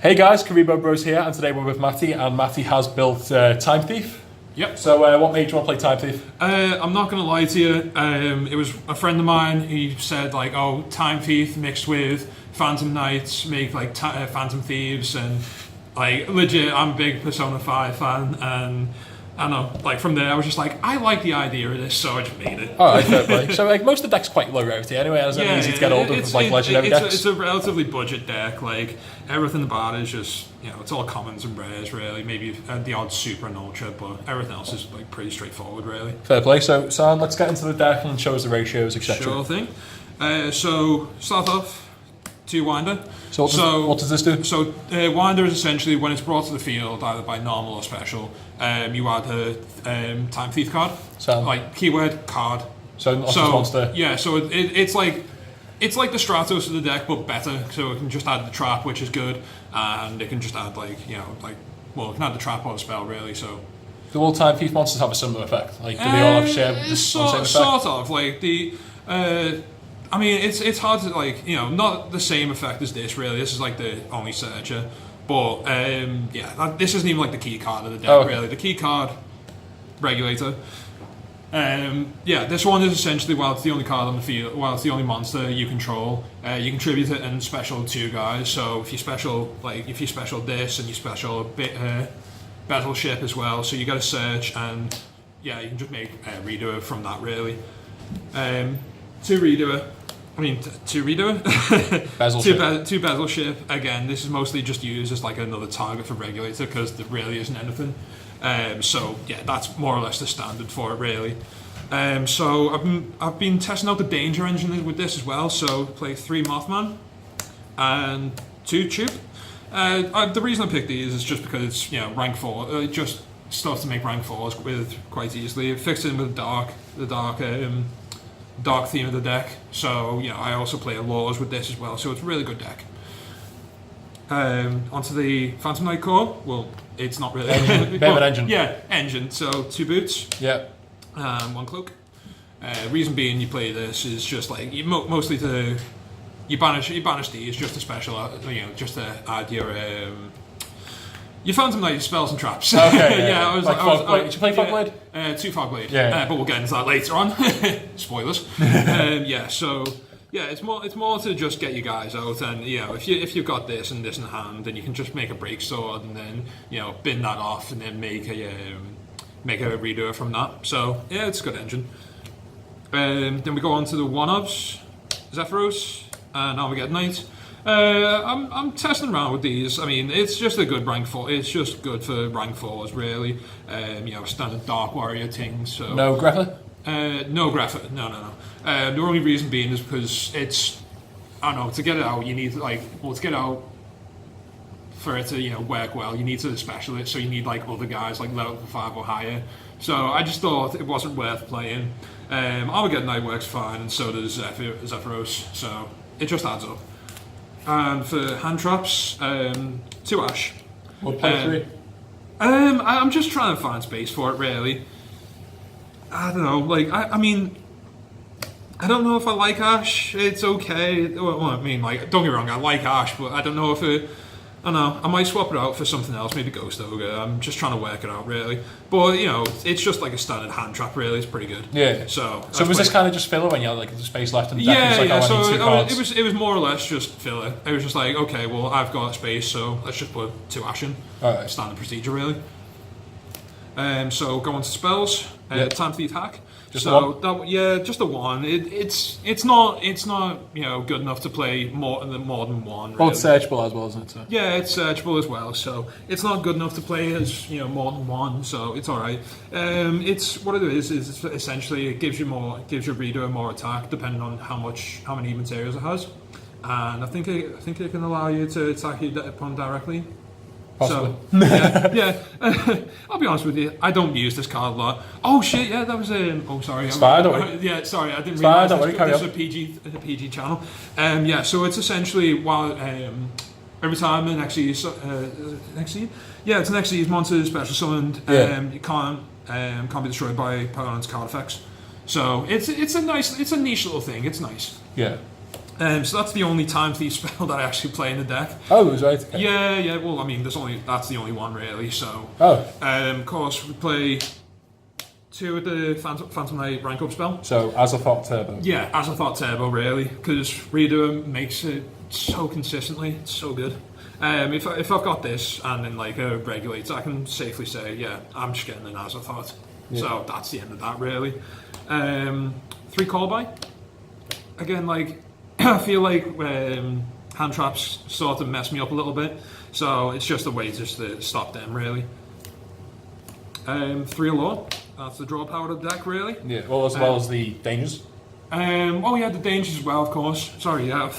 Hey guys, Karibo Bros here, and today we're with Matty, and Matty has built Time Thief. Yep. So what made you want to play Time Thief? I'm not going to lie to you, it was a friend of mine. He said like, oh, Time Thief mixed with Phantom Knights make like Phantom Thieves, and like legit I'm a big Persona 5 fan, and I don't know, like from there I was just like, I like the idea of this, so I just made it. Alright, fair play. So like most of the deck's quite low rarity anyway, and it's easy to get hold of like legendary decks. It's a relatively budget deck, like everything about it is just, you know, it's all commons and rares really, maybe the odd super and ultra, but everything else is like pretty straightforward really. Fair play. So Sam, let's get into the deck and show us the ratios, etc. Sure thing. So start off, 2 Winder. So what does this do? So Winder is essentially when it's brought to the field, either by normal or special, you add a Time Thief card. So like keyword card. So not just monster. Yeah, so it's like the Stratos of the deck, but better. So it can just add the trap, which is good, and it can just add it can add the trap or the spell really. So do all Time Thief monsters have a similar effect? Like do they all have share the same effect? Sort of like the. I mean, it's hard to like, you know, not the same effect as this really. This is like the only searcher, but this isn't even like the key card of the deck really. The key card, regulator. This one is essentially, while it's the only card on the field, while it's the only monster you control, you can tribute it and special 2 guys. So if you special this and you special Battleship as well, so you get a search, and yeah, you can just make redo it from that really. 2 redo. I mean, 2 redo. Two Battleship. Again, this is mostly just used as like another target for regulator because there really isn't anything. So yeah, that's more or less the standard for it really. So I've been testing out the danger engine with this as well. So play 3 Mothman and 2 Tube. The reason I picked these is just because it's, you know, rank 4, just stuff to make rank 4s with quite easily. It fits in with the dark theme of the deck, so you know, I also play Laws with this as well, so it's a really good deck. Onto the Phantom Knight core. Well, it's not really bit of an engine. Yeah, engine. So 2 boots. Yeah. 1 cloak. Reason being, you play this is just like mostly you banish these just to special, you know, just to add your Phantom Knight spells and traps. Okay, yeah. Did you play Fogblade? 2 Fogblade. Yeah. But we'll get into that later on. Spoilers. So yeah, it's more to just get you guys out, and you know, if you've got this and this in hand, then you can just make a break sword and then, you know, bin that off and then make a redo from that. So yeah, it's a good engine. Then we go on to the 1-ofs, Zephyros, and Armageddon Knight. I'm testing around with these. I mean, it's just a good rank 4. It's just good for rank 4s, really. You know, standard Dark Warrior things. So no Grepher? No Grepher. No. The only reason being is because it's, I don't know, to get it out, you need to get out for it to, you know, work well. You need to special it, so you need like other guys like level 5 or higher. So I just thought it wasn't worth playing. Armageddon Knight works fine, and so does Zephyros. So it just adds up. And for hand traps, 2 Ash. What play 3? I'm just trying to find space for it, really. I don't know, like, I mean, I don't know if I like Ash. It's okay. Well, I mean, like, don't get me wrong, I like Ash, but I don't know if I don't know, I might swap it out for something else, maybe Ghost Ogre. I'm just trying to work it out, really. But, you know, it's just like a standard hand trap, really. It's pretty good. Yeah. So was this kind of just filler when you had like the space left in the deck? Yeah, so it was more or less just filler. It was just like, okay, well, I've got space, so let's just put 2 Ash in. Alright. Standard procedure, really. So go on to spells. Time Thief hack. Just just the 1. It's not you know, good enough to play more than 1. Really. Well, it's searchable as well, isn't it? So. Yeah, it's searchable as well, so it's not good enough to play as, you know, more than 1. So it's all right. It's what it is essentially it gives your reader more attack depending on how many materials it has, and I think it can allow you to attack your opponent directly. Possibly. So, yeah. I'll be honest with you, I don't use this card a lot. Oh shit, yeah, that was oh sorry. It's fine, don't worry. Yeah, sorry, I didn't realise this is a PG channel. Yeah, so it's essentially while every time an Xyz, it's an Xyz monster special summoned, it can't be destroyed by opponent's card effects. So it's a nice, it's a niche little thing. It's nice. Yeah. So that's the only time thief spell that I actually play in the deck. Oh, it was right. Okay. Yeah. Well, I mean, that's the only one really. So, of course, we play 2 with the Phantom Knight rank up spell. So Azathoth Turbo. Yeah, Azathoth Turbo really, because Redo makes it so consistently. It's so good. If I've got this and then like a regulator, I can safely say, yeah, I'm just getting an Azathoth. Yeah. So that's the end of that really. 3 call by. Again, like I feel like hand traps sort of mess me up a little bit, so it's just a way just to stop them really. 3 Allure. That's the draw power of the deck really. Yeah. Well, as well as the dangers. Oh yeah, the dangers as well, of course. Sorry, yeah.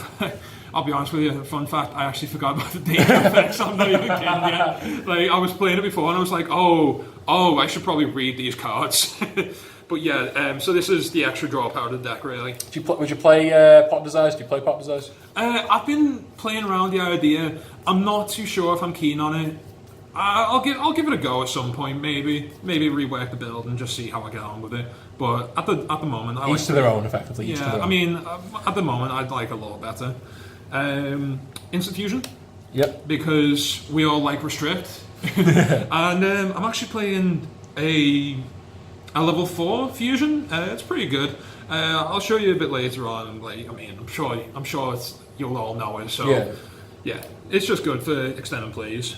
I'll be honest with you, fun fact, I actually forgot about the danger effects. I'm not even kidding you. Like, I was playing it before and I was like, oh, I should probably read these cards. But yeah, so this is the extra draw power of the deck, really. Would you play Pot Desires? Do you play Pot Desires? I've been playing around the idea. I'm not too sure if I'm keen on it. I'll give it a go at some point, maybe rework the build and just see how I get on with it. But at the moment, I each to their own, effectively. Yeah, I mean, at the moment, I'd like a lot better. Instant fusion. Yep. Because we all like restrict, and I'm actually playing a level 4 fusion. It's pretty good. I'll show you a bit later on. Like, I mean, I'm sure you'll all know it. So yeah, it's just good for extended plays.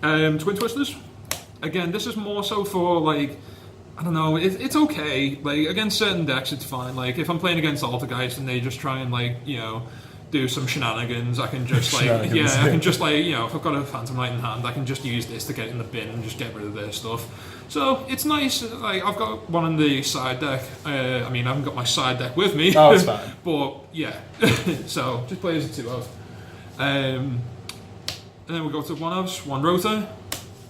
Twin Twisters. Again, this is more so for like, I don't know. It's okay. Like against certain decks, it's fine. Like if I'm playing against Altergeist and they just try and like do some shenanigans, I can just like I can just like if I've got a Phantom Knight in hand, I can just use this to get in the bin and just get rid of their stuff. So it's nice. Like I've got one in the side deck. I mean I haven't got my side deck with me. Oh, it's fine. But yeah, so just play as a 2 of. And then we go to 1-ofs, 1 Rota,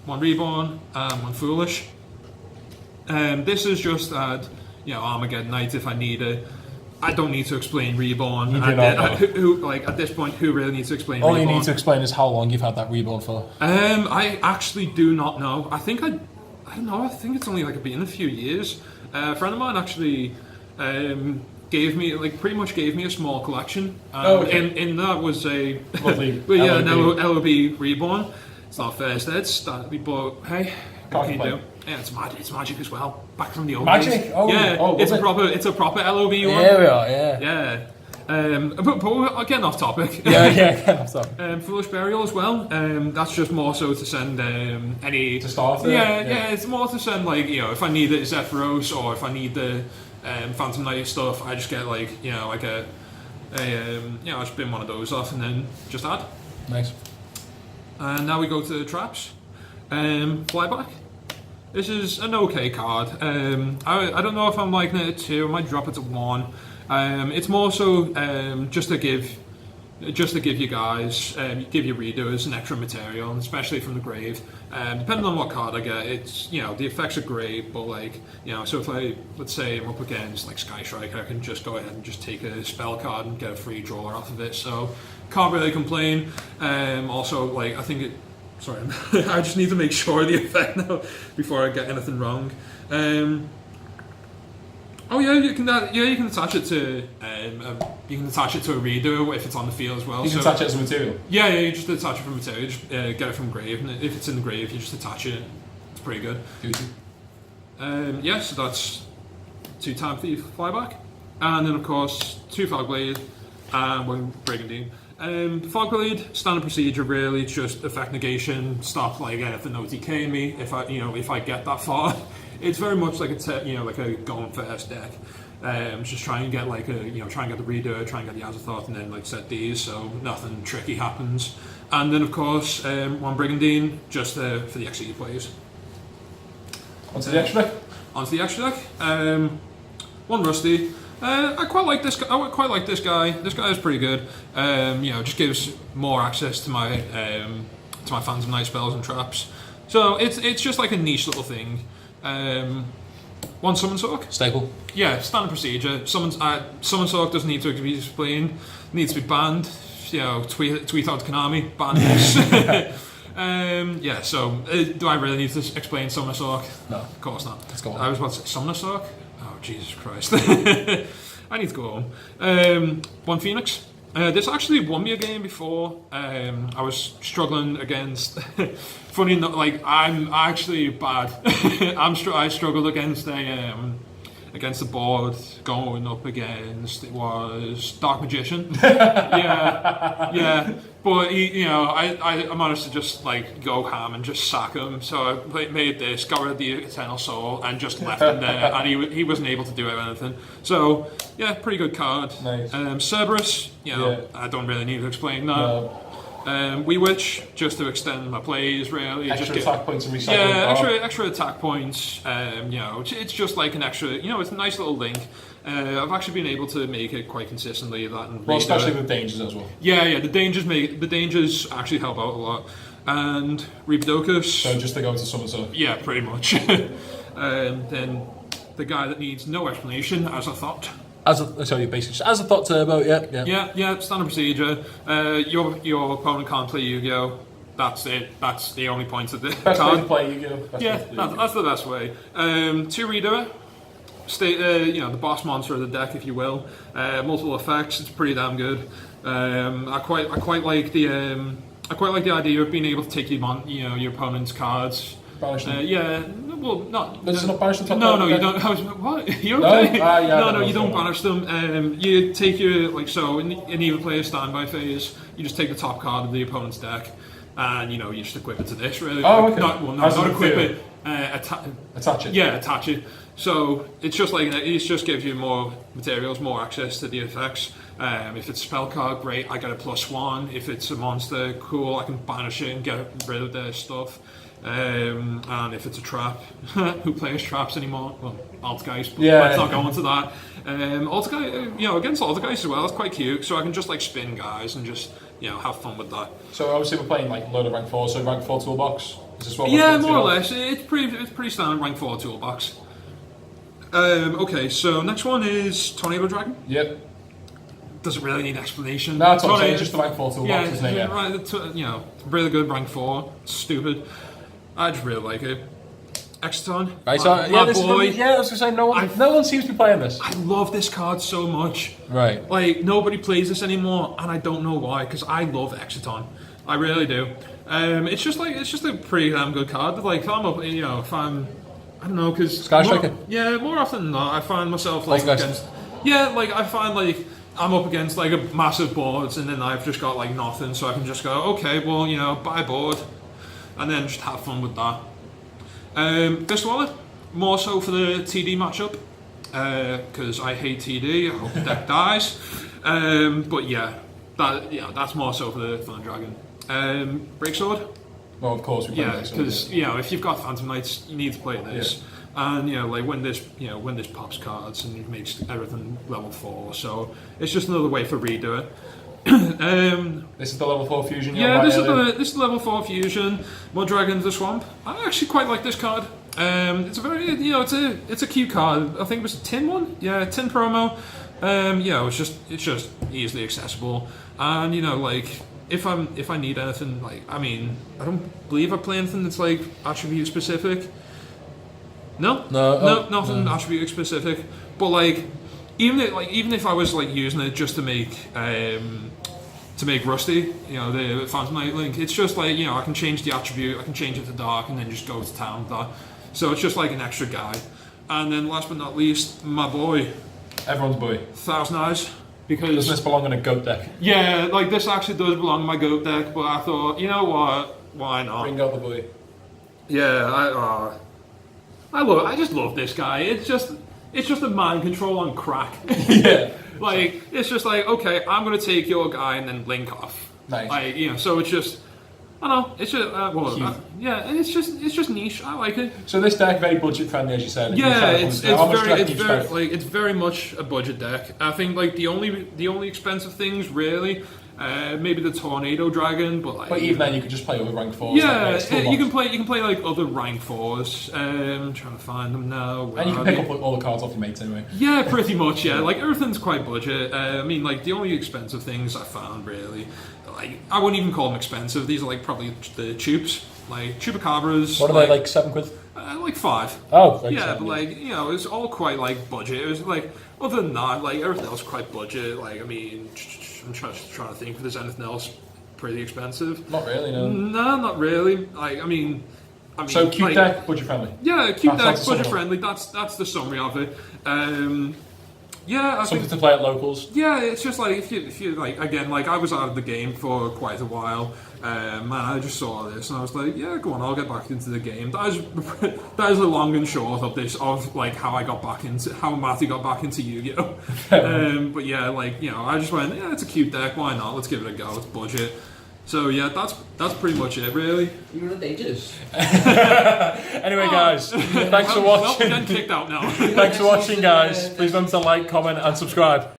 1 Reborn, and 1 Foolish. This is just Armageddon Knight if I need it. I don't need to explain Reborn. You do not who at this point, who really needs to explain All Reborn? you need to explain is how long you've had that Reborn for. I actually do not know. I don't know. I think it's only like been a few years. A friend of mine actually pretty much gave me a small collection. And that was a lovely an LOB Reborn. It's not first eds, but hey, what can you do? Yeah, it's magic as well. Back from the old Magic? days. Oh, yeah, oh, it's a proper LOB one. There we are, yeah. Yeah. But we're getting off topic. Yeah, getting off topic. Foolish Burial as well. That's just more so to send any... To start it? Yeah, it's more to send, like, if I need the Zephyros or if I need the Phantom Knight stuff, I just get, like, I just bin one of those off and then just add. Nice. And now we go to traps. Flyback. This is an okay card. I don't know if I'm liking it at 2. I might drop it to 1. It's more so just to give you guys, give your readers an extra material, and especially from the grave. Depending on what card I get, it's the effects are great, but like so if let's say I'm up against like Sky Striker, I can just go ahead and just take a spell card and get a free draw off of it. So can't really complain. Also, like I think it. Sorry, I just need to make sure of the effect now before I get anything wrong. Oh yeah, you can attach it to a reader if it's on the field as well. You can attach it as a material. Yeah, you just attach it from material. You just get it from grave, and if it's in the grave, you just attach it. It's pretty good. So that's 2 Time Thief Flyback, and then of course 2 Fogblade and 1 Brigandine. The Fogblade standard procedure really, it's just effect negation, stop like anything OTK me if I get that far. It's very much like like a going first deck. Just try and get like try and get the reader, try and get the Azathoth, and then like set these so nothing tricky happens. And then of course 1 Brigandine just for the XE plays. Onto the extra deck. Onto the extra deck. 1 Rusty. I quite like this guy. This guy is pretty good. Just gives more access to my Phantom Knight spells and traps. So it's just like a niche little thing. 1 Summon Soak. Staple. Yeah, standard procedure. Summon Soak doesn't need to be explained. Needs to be banned. Tweet out to Konami. Ban this. So do I really need to explain Summon Soak? No. Of course not. Let's go on. I was about to say Summon Soak. Oh, Jesus Christ. I need to go home. 1 Phoenix. This actually won me a game before. I was struggling against. Funny enough, like I'm actually bad. I struggled against the board going up against. It was Dark Magician. yeah. But I managed to just like go ham and just sack him. So I made this, got rid of the Eternal Soul, and just left him there. And he wasn't able to do anything. So yeah, pretty good card. Nice. Cerberus, I don't really need to explain that. No. We Witch, just to extend my plays, really. Extra attack points and recycling. Yeah, extra attack points. It's just like an extra. It's a nice little link. I've actually been able to make it quite consistently. Especially with dangers as well. Yeah. The dangers actually help out a lot. And Reapdocus. So just to go into summon stuff. Yeah, pretty much. Then the guy that needs no explanation, as I thought. As a thought turbo, Yeah, standard procedure. Your opponent can't play Yu-Gi-Oh! That's it. That's the only point of the best card. way to play Yu-Gi-Oh! That's the best way. 2 Reader, the boss monster of the deck, if you will. Multiple effects. It's pretty damn good. I quite like the idea of being able to take your opponent's cards. Banish them. Not. Does it not banish them? No, you don't. What? You okay? No, you don't banish them. You take your in either player's standby phase. You just take the top card of the opponent's deck, and you just equip it to this. Really. Oh, okay. Not equip it. Attach it. Yeah, attach it. So it's just it just gives you more materials, more access to the effects. If it's a spell card, great. I get a +1. If it's a monster, cool. I can banish it and get rid of their stuff. And if it's a trap, who plays traps anymore? Well, Altgeist, but let's not go into that. Altgeist, against Altgeist as well, it's quite cute. So I can just spin guys and just have fun with that. So obviously we're playing load of rank 4, so rank 4 toolbox. Is this what more or less. It's pretty standard rank 4 toolbox. Okay, so next one is Tornado Dragon. Yep. Doesn't really need explanation. No, that's what I'm saying, just the rank 4 toolbox, isn't it? Right, really good rank 4. Stupid. I just really like it. Exciton. Right, my boy. I was going to say, no one seems to be playing this. I love this card so much. Right. Nobody plays this anymore, and I don't know why, because I love Exciton. I really do. It's just a pretty damn good card. If I'm up, I don't know, because Sky Striker. More often than not, I find myself against. I find I'm up against a massive boards, and then I've just got nothing, so I can just go, okay, well, buy a board, and then just have fun with that. This wallet, more so for the TD matchup, because I hate TD. I hope the deck dies. But that's more so for the Dragon. Breaksword. Well, of course we play because if you've got Phantom Knights, you need to play this. Yeah. And when this pops cards and it makes everything level 4, so it's just another way for redo it. This is the level 4 fusion. This is the level 4 fusion. More Dragons the Swamp. I actually quite like this card. It's a very it's a cute card. I think it was a tin one. Yeah, tin promo. It's just easily accessible. And if I need anything, I don't believe I play anything that's attribute specific. No, nothing attribute specific. But even if I was using it just to make Rusty, the Phantom Knight link, it's just I can change the attribute, I can change it to dark, and then just go to town with that. So it's just an extra guy. And then last but not least, my boy, everyone's boy, Thousand Eyes. Because doesn't this belong in a goat deck? Yeah, this actually does belong in my goat deck, but I thought, you know what, why not? Bring out the boy. Yeah, I just love this guy. It's just a mind control on crack. Yeah. It's just okay, I'm gonna take your guy and then link off. Nice. So it's just, I don't know, it's just, it's just niche. I like it. So this deck very budget friendly, as you said. Yeah, it's very much a budget deck. I think the only expensive things really. Maybe the Tornado Dragon, but even then you could just play other rank 4s. Yeah, you can play other rank 4s. I'm trying to find them now. And you can pick up all the cards off your mates anyway. Yeah, pretty much. Yeah, everything's quite budget. The only expensive things I found really, I wouldn't even call them expensive. These are probably the tubes, Chupacabras. What are they 7 quid? Like 5. Oh, thanks, yeah, but like you know, it was all quite like budget. It was like other than that, like everything else quite budget. Like I mean, I'm trying to think if there's anything else pretty expensive. Not really, no. No, not really. Like I mean. So cube like, deck, budget friendly. Yeah, cube deck, That's budget friendly. That's the summary of it. Yeah, I something think, to play at locals. yeah, it's just like if you like again, like I was out of the game for quite a while. Man, I just saw this and I was like, yeah, go on, I'll get back into the game. That is that is the long and short of this, of like how Matty got back into Yu-Gi-Oh. But yeah, like you know, I just went, yeah, it's a cute deck, why not? Let's give it a go. It's budget. So yeah, that's pretty much it, really. You're in dangerous. Anyway, guys, thanks for watching. Well, getting kicked out now. Thanks for watching, guys. Please remember to like, comment, and subscribe.